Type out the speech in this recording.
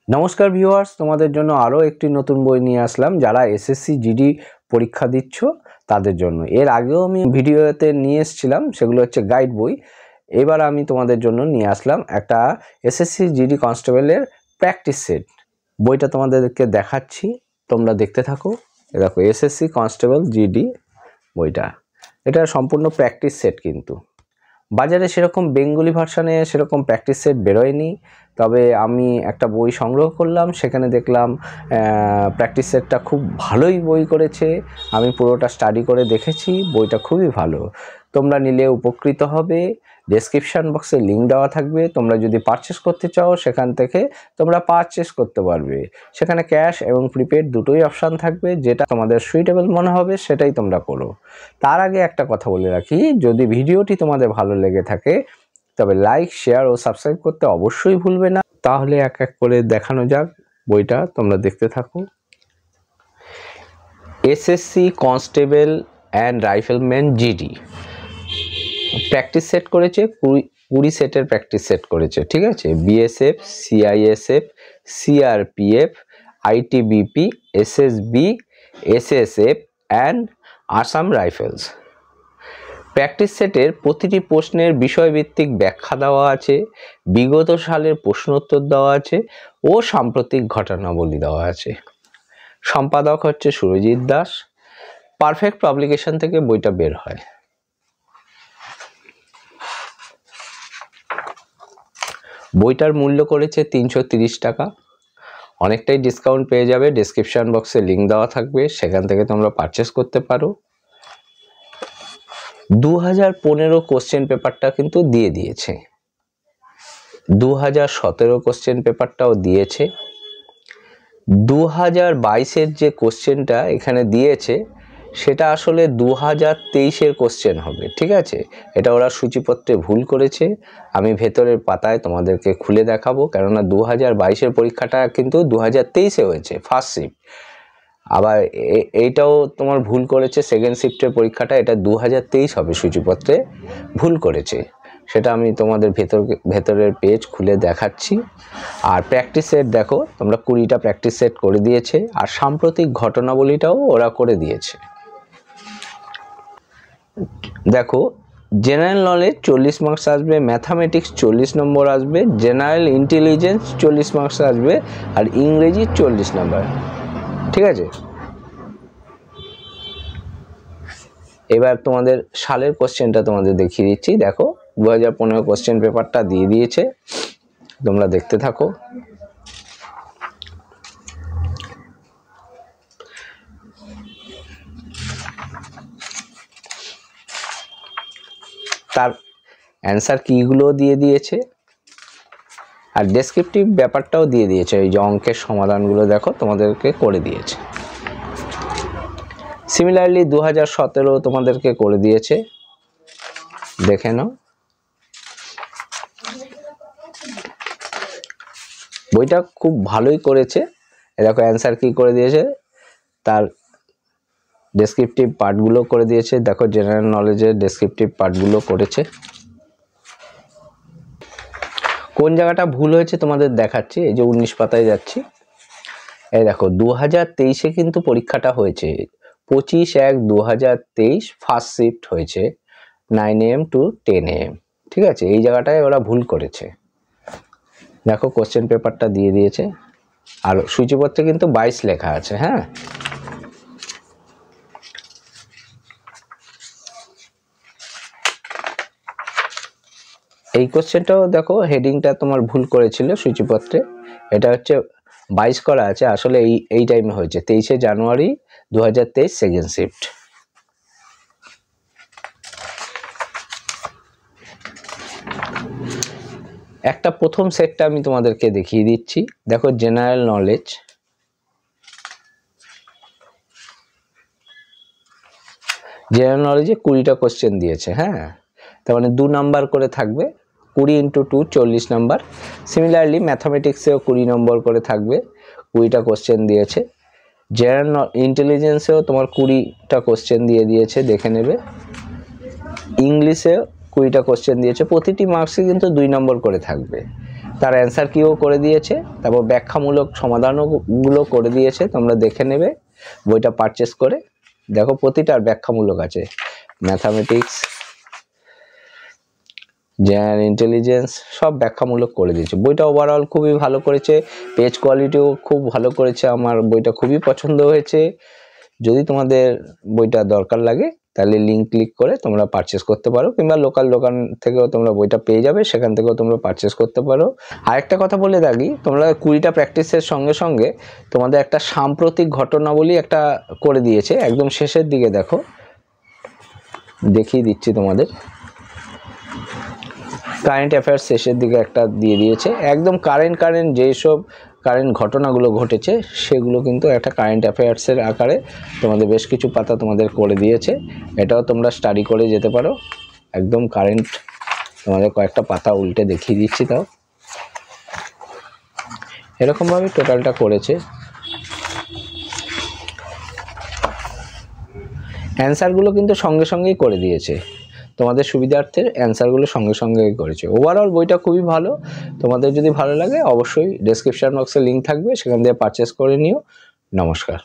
নমস্কার ভিউয়ার্স, তোমাদের জন্য আরও একটি নতুন বই নিয়ে আসলাম। যারা এসএসসি জিডি পরীক্ষা দিচ্ছ তাদের জন্য। এর আগেও আমি ভিডিওতে নিয়ে এসেছিলাম, সেগুলো হচ্ছে গাইড বই। এবার আমি তোমাদের জন্য নিয়ে আসলাম একটা এসএসসি জিডি কনস্টেবলের প্র্যাকটিস সেট। বইটা তোমাদেরকে দেখাচ্ছি, তোমরা দেখতে থাকো। দেখো, এসএসসি কনস্টেবল জিডি বইটা, এটা সম্পূর্ণ প্র্যাকটিস সেট। কিন্তু বাজারে সেরকম বেঙ্গলি ভার্সানে সেরকম প্র্যাকটিস সেট বেরোয়নি, তবে আমি একটা বই সংগ্রহ করলাম, সেখানে দেখলাম প্র্যাকটিস সেটটা খুব ভালোই বই করেছে। আমি পুরোটা স্টাডি করে দেখেছি, বইটা খুবই ভালো। তোমরা নিলে উপকৃত হবে। ডেসক্রিপশান বক্সে লিঙ্ক দেওয়া থাকবে, তোমরা যদি পারচেস করতে চাও সেখান থেকে তোমরা পারচেস করতে পারবে। সেখানে ক্যাশ এবং প্রিপেড দুটোই অপশান থাকবে, যেটা তোমাদের সুইটেবল মনে হবে সেটাই তোমরা করো। তার আগে একটা কথা বলে রাখি, যদি ভিডিওটি তোমাদের ভালো লেগে থাকে তবে লাইক, শেয়ার ও সাবস্ক্রাইব করতে অবশ্যই ভুলবে না। তাহলে এক এক করে দেখানো যাক বইটা, তোমরা দেখতে থাকো। SSC constable and rifleman GD practice set করেছে, 20 সেটের প্র্যাকটিস সেট করেছে, ঠিক আছে। BSF, CISF, CRPF, ITBP, SSB, SSF and Assam rifles. Practice সেটের প্রতিটি প্রশ্নের বিষয়ভিত্তিক ব্যাখ্যা দেওয়া আছে, বিগত সালের প্রশ্নোত্তর দেওয়া আছে ও সাম্প্রতিক ঘটনাবলী দেওয়া আছে। সম্পাদক হচ্ছে সুরজিৎ দাস। পারফেক্ট পাবলিকেশন থেকে বইটা বের হয়। বইটার মূল্য করেছে 330 টাকা। অনেকটাই ডিসকাউন্ট পেয়ে যাবে, ডেসক্রিপশন বক্সে লিঙ্ক দেওয়া থাকবে, সেখান থেকে তোমরা পারচেস করতে পারো। 2015 কোশ্চেন পেপারটা কিন্তু দিয়ে দিয়েছে, 2017 কোশ্চেন পেপারটাও দিয়েছে। 2022-এর যে কোশ্চেনটা এখানে দিয়েছে সেটা আসলে 2023-এর কোশ্চেন হবে, ঠিক আছে। এটা ওরা সূচিপত্রে ভুল করেছে। আমি ভেতরের পাতায় তোমাদেরকে খুলে দেখাবো, কেননা 2022-এর পরীক্ষাটা কিন্তু 2023-এ হয়েছে ফার্স্ট শিফট। আবার এইটাও তোমার ভুল করেছে, সেকেন্ড শিফটের পরীক্ষাটা এটা 2023 হবে, সূচিপত্রে ভুল করেছে। সেটা আমি তোমাদের ভেতরের পেজ খুলে দেখাচ্ছি। আর প্র্যাকটিস সেট দেখো, তোমরা 20টা প্র্যাকটিস সেট করে দিয়েছে, আর সাম্প্রতিক ঘটনাবলীটাও ওরা করে দিয়েছে। দেখো, জেনারেল নলেজ 40 মার্কস আসবে, ম্যাথামেটিক্স 40 নম্বর আসবে, জেনারেল ইন্টেলিজেন্স 40 মার্কস আসবে, আর ইংরেজি 40 নম্বর, ঠিক আছে। এবার তোমাদের সালের কোশ্চেনটা তোমাদের দেখিয়ে দিচ্ছি। দেখো, 2015 কোশ্চেন পেপারটা দিয়ে দিয়েছে, তোমরা দেখতে থাকো। তার অ্যান্সার কিগুলো দিয়ে দিয়েছে, আর ডেসক্রিপটিভ ব্যাপারটাও দিয়ে দিয়েছে। এই যে অঙ্কের সমাধানগুলো দেখো তোমাদেরকে করে দিয়েছে। সিমিলারলি 2017 তোমাদেরকে করে দিয়েছে, দেখে নাও। বইটা খুব ভালোই করেছে। দেখো অ্যান্সার কি করে দিয়েছে, তার ডেসক্রিপটিভ পার্টগুলো করে দিয়েছে। দেখো, জেনারেল নলেজের ডেসক্রিপটিভ পার্টগুলো করেছে। কোন জায়গাটা ভুল হয়েছে তোমাদের দেখাচ্ছি। এই যে 19 পাতায় যাচ্ছি, এই দেখো 2023-এ কিন্তু পরীক্ষাটা হয়েছে, 25/1/2023 ফার্স্ট শিফট হয়েছে 9 AM to 10 AM, ঠিক আছে। এই জায়গাটায় ওরা ভুল করেছে। দেখো, কোশ্চেন পেপারটা দিয়ে দিয়েছে, আর সূচিপত্রে কিন্তু 22 লেখা আছে। হ্যাঁ, এই কোশ্চেনটাও দেখো, হেডিংটা তোমার ভুল করেছিল সূচিপত্রে। এটা হচ্ছে 22 করা আছে, আসলে এই টাইমে হয়েছে 23শে জানুয়ারি 2023 সেকেন্ড শিফট। একটা প্রথম সেটটা আমি তোমাদেরকে দেখিয়ে দিচ্ছি। দেখো, জেনারেল নলেজ, জেনারেল নলেজে 20টা কোশ্চেন দিয়েছে। হ্যাঁ, তার মানে 2 নাম্বার করে থাকবে, 20 × 2 40 নাম্বার। সিমিলারলি ম্যাথামেটিক্সেও 20 নম্বর করে থাকবে, 20টা কোশ্চেন দিয়েছে। জেনারেল ইন্টেলিজেন্সেও তোমার 20টা কোশ্চেন দিয়ে দিয়েছে, দেখে নেবে। ইংলিশেও 20টা কোশ্চেন দিয়েছে, প্রতিটি মার্কসে কিন্তু 2 নম্বর করে থাকবে। তার অ্যান্সার কিও করে দিয়েছে, তারপর ব্যাখ্যামূলক সমাধানগুলো করে দিয়েছে, তোমরা দেখে নেবে বইটা পারচেস করে। দেখো প্রতিটার ব্যাখ্যামূলক আছে, ম্যাথামেটিক্স, জেনারেল ইন্টেলিজেন্স সব ব্যাখ্যামূলক করে দিয়েছে। বইটা ওভারঅল খুবই ভালো করেছে, পেজ কোয়ালিটিও খুব ভালো করেছে, আমার বইটা খুবই পছন্দ হয়েছে। যদি তোমাদের বইটা দরকার লাগে তাহলে লিঙ্ক ক্লিক করে তোমরা পারচেস করতে পারো, কিংবা লোকাল দোকান থেকেও তোমরা বইটা পেয়ে যাবে, সেখান থেকেও তোমরা পারচেস করতে পারো। আরেকটা কথা বলে থাকি, তোমরা 20টা প্র্যাকটিসের সঙ্গে সঙ্গে তোমাদের একটা সাম্প্রতিক ঘটনাবলী একটা করে দিয়েছে, একদম শেষের দিকে দেখো, দেখিয়ে দিচ্ছি তোমাদের। কারেন্ট অ্যাফেয়ার্স শেষের দিকে একটা দিয়ে দিয়েছে, একদম কারেন্ট যেসব কারেন্ট ঘটনাগুলো ঘটেছে সেগুলো কিন্তু একটা কারেন্ট অ্যাফেয়ার্সের আকারে তোমাদের বেশ কিছু পাতা তোমাদের করে দিয়েছে। এটাও তোমরা স্টাডি করে যেতে পারো, একদম কারেন্ট। তোমাদের কয়েকটা পাতা উল্টে দেখিয়ে দিচ্ছি, তাও এরকমভাবে টোটালটা করেছে। অ্যান্সারগুলো কিন্তু সঙ্গে সঙ্গেই করে দিয়েছে, তোমাদের সুবিধার্থে অ্যান্সারগুলো সঙ্গে সঙ্গেই করেছে। ওভারঅল বইটা খুবই ভালো, তোমাদের যদি ভালো লাগে অবশ্যই ডেসক্রিপশন বক্সে লিঙ্ক থাকবে, সেখান থেকে পারচেস করে নিও। নমস্কার।